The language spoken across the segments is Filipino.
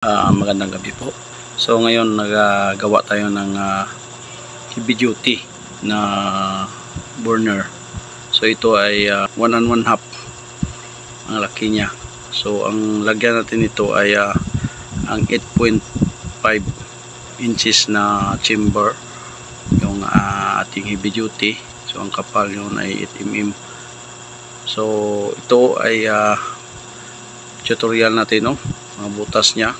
Magandang gabi po. So ngayon nagagawa tayo ng heavy duty na burner. So ito ay 1 1/2 ang laki niya. So ang lagyan natin ito ay ang 8.5 inches na chamber, yung ating heavy duty. So ang kapal yun ay 8 mm. So ito ay tutorial natin, no? Mga butas niya,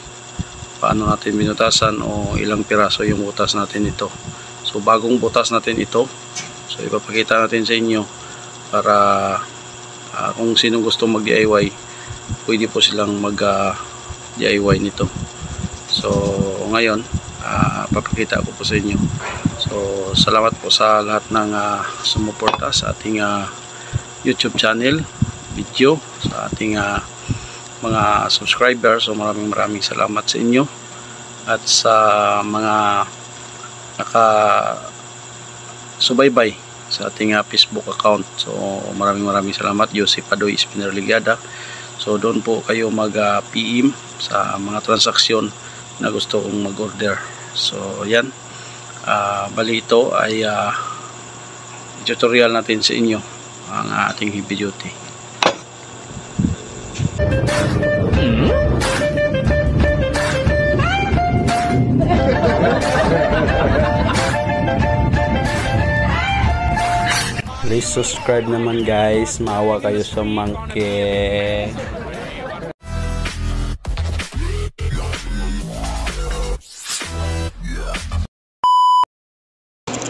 paano natin binutasan o ilang piraso yung butas natin ito. So bagong butas natin ito, so ipapakita natin sa inyo para kung sino gusto mag DIY, pwede po silang mag DIY nito. So ngayon papakita ko po sa inyo. So salamat po sa lahat ng sumuporta sa ating YouTube channel video, sa ating mga subscribers. So maraming salamat sa inyo at sa mga subaybay sa ating Facebook account. So maraming salamat. Joseph Padoy Spinner Ligada. So doon po kayo mag PM sa mga transaksyon na gusto kong mag-order. So yan, bali ito ay tutorial natin sa inyo ang ating heavy duty. Please subscribe naman guys, maawa kayo sa monkey.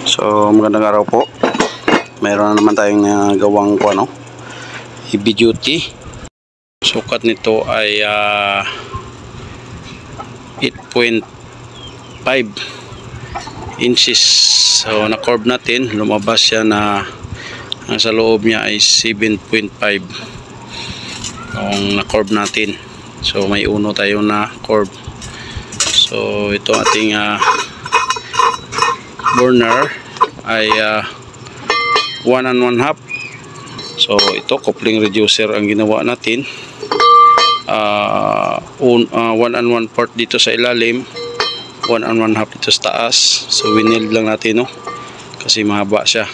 So magandang araw po. Mayroon na naman tayong gawang heavy duty. Sukat nito ay 8.5 inches. So na-curve natin, lumabas siya na ang sa loob niya ay 7.5 yung na-curve natin. So may uno tayo na curve. So ito ating burner ay 1 1/2. So ito coupling reducer ang ginawa natin. 1 1/4 dito sa ilalim, 1 1/2 dito sa taas. So winild lang natin, no, kasi mahaba siya.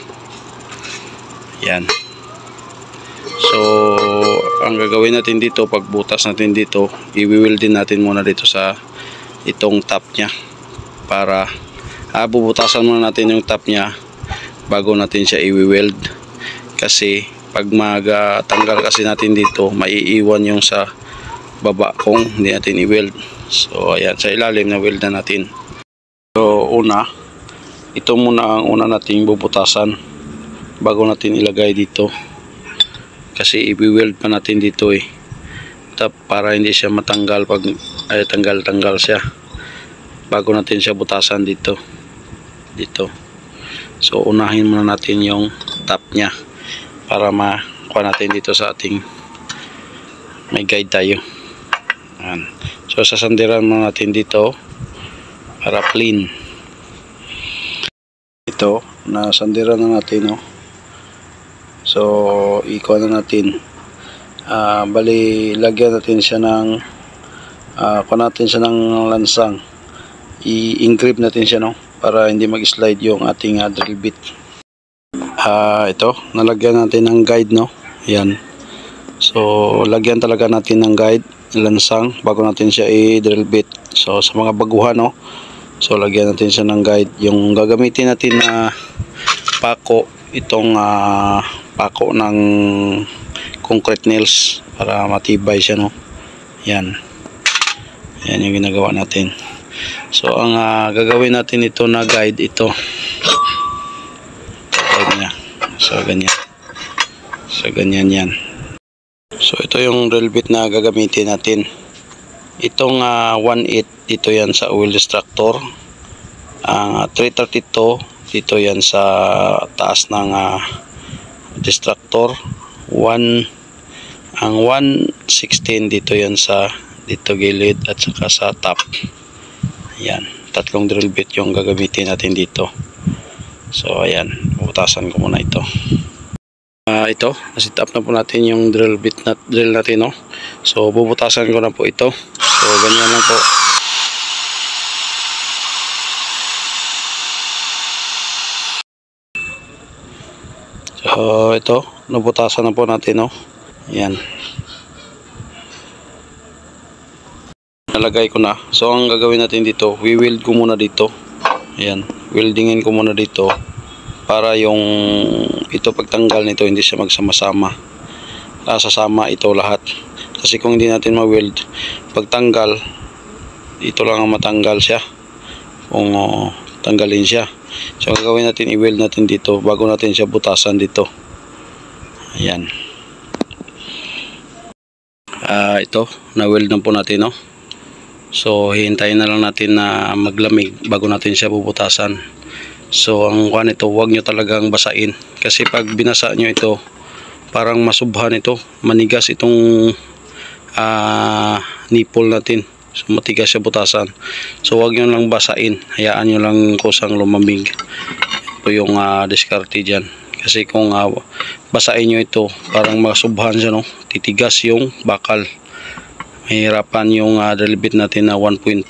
Yan. So ang gagawin natin dito, pagbutas natin dito, i-weld din natin muna dito sa itong top nya, para bubutasan muna natin yung top nya bago natin siya i-weld, kasi pag tanggal kasi natin dito, maiiwan yung sa baba kung hindi natin i-weld. So ayan, sa ilalim na weld na natin. So ito muna ang una nating bubutasan bago natin ilagay dito, kasi i-weld pa natin dito para hindi siya matanggal pag tanggal siya, bago natin siya butasan dito. So unahin muna natin yung top nya para makuha natin dito sa ating may guide tayo. Ayan. So sasandiran muna natin dito para clean. Ito, nasandiran na natin, no? So ikuha na natin, bali lagyan natin siya ng kuha natin siya ng lansang, i-engrave natin siya, no, para hindi mag-slide yung ating drill bit. Ito, nalagyan natin ng guide, no? Yan. So lagyan talaga natin ng guide, lansang, bago natin siya i-drill bit. So sa mga baguhan, no, so lagyan natin siya ng guide. Yung gagamitin natin na pako, itong pako ng concrete nails, para matibay siya, no. Yan yung ginagawa natin. So ang gagawin natin ito na guide, ito guide niya. So ganyan yan. So ito yung drill bit na gagamitin natin. Itong 1/8 dito yan sa oil extractor. Ang 332 dito yan sa taas ng extractor. Ang 116 dito yan sa dito gilid at saka sa top. Yan, tatlong drill bit yung gagamitin natin dito. So ayan, bubutasan ko muna ito. Ito, na-set up na po natin yung drill natin, no? So bubutasan ko na po ito. So ganyan lang po. So ito, nabutasan na po natin, no? Yan. Nalagay ko na. So ang gagawin natin dito, we-weld ko muna dito. Ayan, weldingin ko muna dito para yung ito pagtanggal nito hindi siya magsama-sama. Sasama ito lahat. Kasi kung hindi natin ma-weld, pagtanggal dito lang ang matanggal siya. Kung tanggalin siya. So ang gagawin natin, i-weld natin dito bago natin siya butasan dito. Ayan. Ito, na-weld na po natin, no? So hihintayin na lang natin na maglamig bago natin siya bubutasan. So ang kuan ito, huwag nyo talagang basain. Kasi pag binasa nyo ito, parang masubhan ito. Manigas itong nipple natin. So matigas siya butasan. So huwag nyo lang basain. Hayaan nyo lang kusang lumamig. Ito yung diskarte dyan. Kasi kung basain nyo ito, parang masubhan siya, no? Titigas yung bakal. Mahirapan yung drill bit natin na 1.5.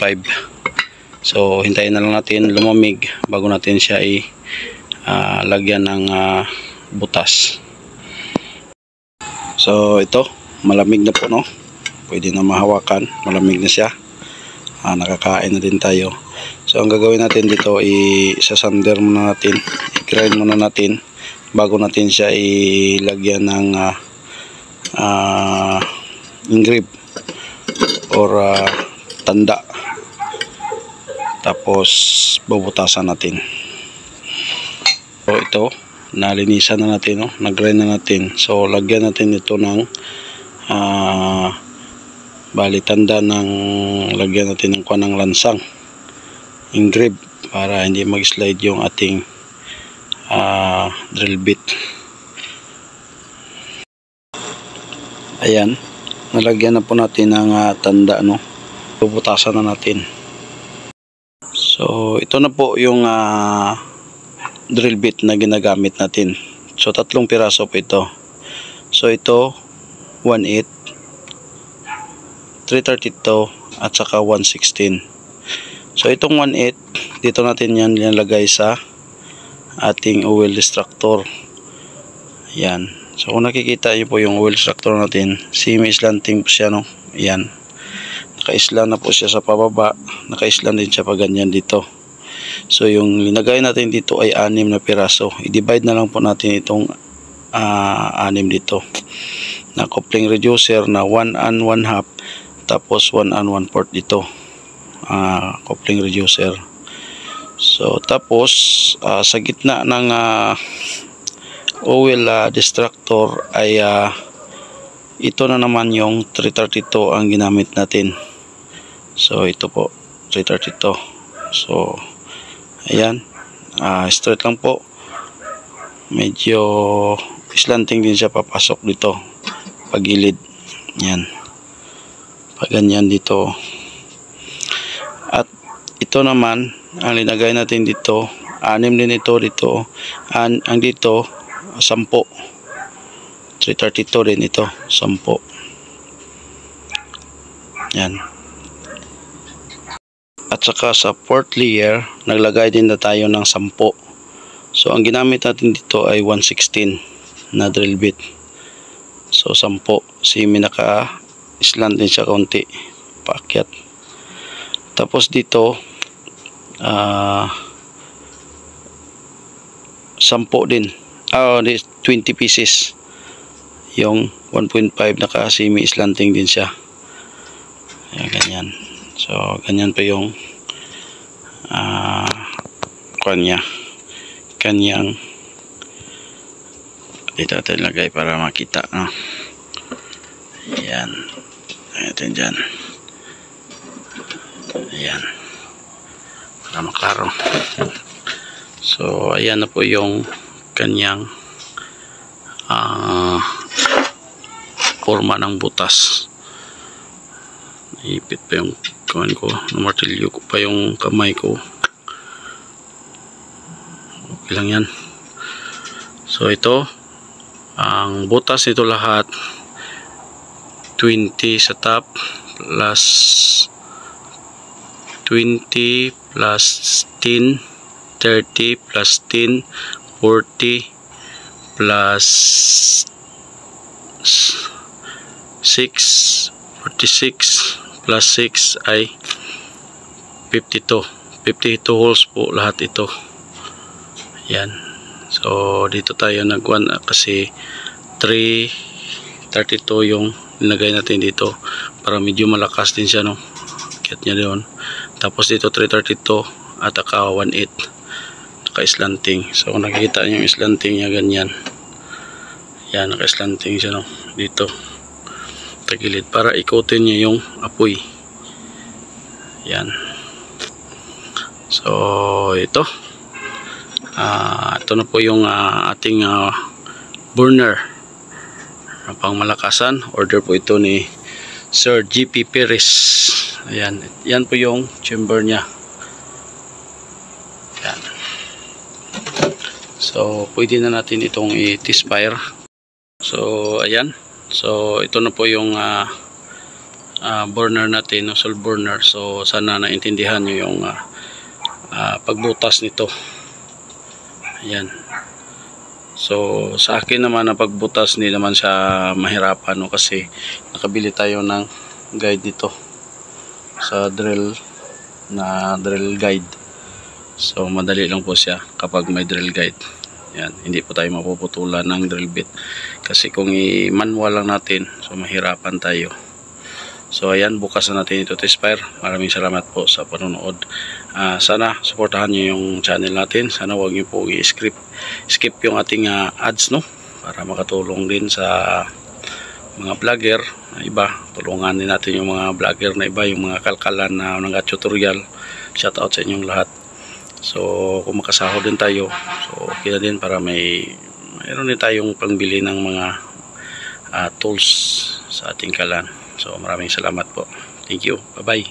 So hintayin na lang natin lumamig bago natin siya lagyan ng butas. So ito, malamig na po, no? Pwede na mahawakan, malamig na siya. Nakakain na din tayo. So ang gagawin natin dito, isasander muna natin, i-grind muna natin bago natin siya ilagyan ng engrave or tanda. Tapos bubutasan natin. So ito, nalinisan na natin, no? Nag-grind na natin. So lagyan natin ito ng bali tanda ng lagyan natin ng kuwanang lansang engrave para hindi mag-slide yung ating drill bit. Ayan, nalagyan na po natin ng tanda, no? Bubutasan na natin. So ito na po yung drill bit na ginagamit natin. So 3 piraso po ito. So ito 1/8, 3/32 at saka 1/16. So itong 1/8 dito natin yan nilalagay sa ating oil extractor. Yan. So kung nakikita niyo po yung oil extractor natin, semi-slanting po siya, no? Yan. Naka-islan na po siya sa pababa, naka-islan din siya pa ganyan dito. So yung linagay natin dito ay 6 na piraso. I-divide na lang po natin itong 6 dito. Na coupling reducer na 1 and 1/2, tapos 1 and 1/4 dito. Coupling reducer. So tapos sa gitna ng oil distractor ay ito na naman yung 332 ang ginamit natin. So ito po 332. So ayan, straight lang po, medyo slanting din siya papasok dito pagilid. Yan, pag ganyan dito. At ito naman ang linagay natin dito, 6 din ito dito. Ang dito 10, 332 din ito, 10. Yan. At saka sa fourth layer naglagay din na tayo ng 10. So ang ginamit natin dito ay 1/16 na drill bit. So 10, semi naka-slant din siya konti paakyat. Tapos dito 10 din, 20 pieces yung 1.5, naka semi slanting din siya. Ayan, ganyan. So ganyan pa yung kanyang dito natin lagay para makita, no? Ayan, natin dyan. Ayan, para maklaro. So ayan na po yung kanyang forma ng butas. Naipit pa yung kawan ko, namartilyo ko pa yung kamay ko. Okay lang yan. So ito Ang butas nito lahat 20 sa top plus 20 plus 10, 30 plus 10, 40 plus 6, 46 plus 6 ay 52 holes po lahat ito. Yan. So dito tayo nagwan kasi 332 yung nilagay natin dito para medyo malakas din siya, no? Kit niya doon. Tapos dito 332 at aka 18 naka-slanting. So kung nakikita niyo yung slanting niya ganyan. Yan, naka-slanting siya, no? Dito tagilid para ikutin niya yung apoy. Yan. So ito na po yung ating burner pang malakasan. Order po ito ni Sir GP Perez. Ayan, yan po yung chamber niya. Yan. So pwede na natin itong i-test fire. So ayan, so ito na po yung burner natin, nozzle burner. So sana naintindihan nyo yung pagbutas nito. Ayan. So sa akin naman na pagbutas hindi naman siya mahirapan, no? Kasi nakabili tayo ng guide dito sa drill guide. So madali lang po siya kapag may drill guide. Yan, hindi po tayo mapuputulan ng drill bit. Kasi kung i-manual lang natin, so mahirapan tayo. So ayan, bukas na natin ito test fire. Maraming salamat po sa panonood. Sana suportahan niyo yung channel natin. Sana huwag niyo po skip yung ating ads, no? Para makatulong din sa mga vlogger na iba. Tulungan din natin yung mga vlogger na iba, yung mga kalkalan na tutorial. Shout out sa inyong lahat. So kung makasahod din tayo, so okay na din para mayroon din tayong pangbili ng mga tools sa ating kalan. So maraming salamat po. Thank you. Bye-bye.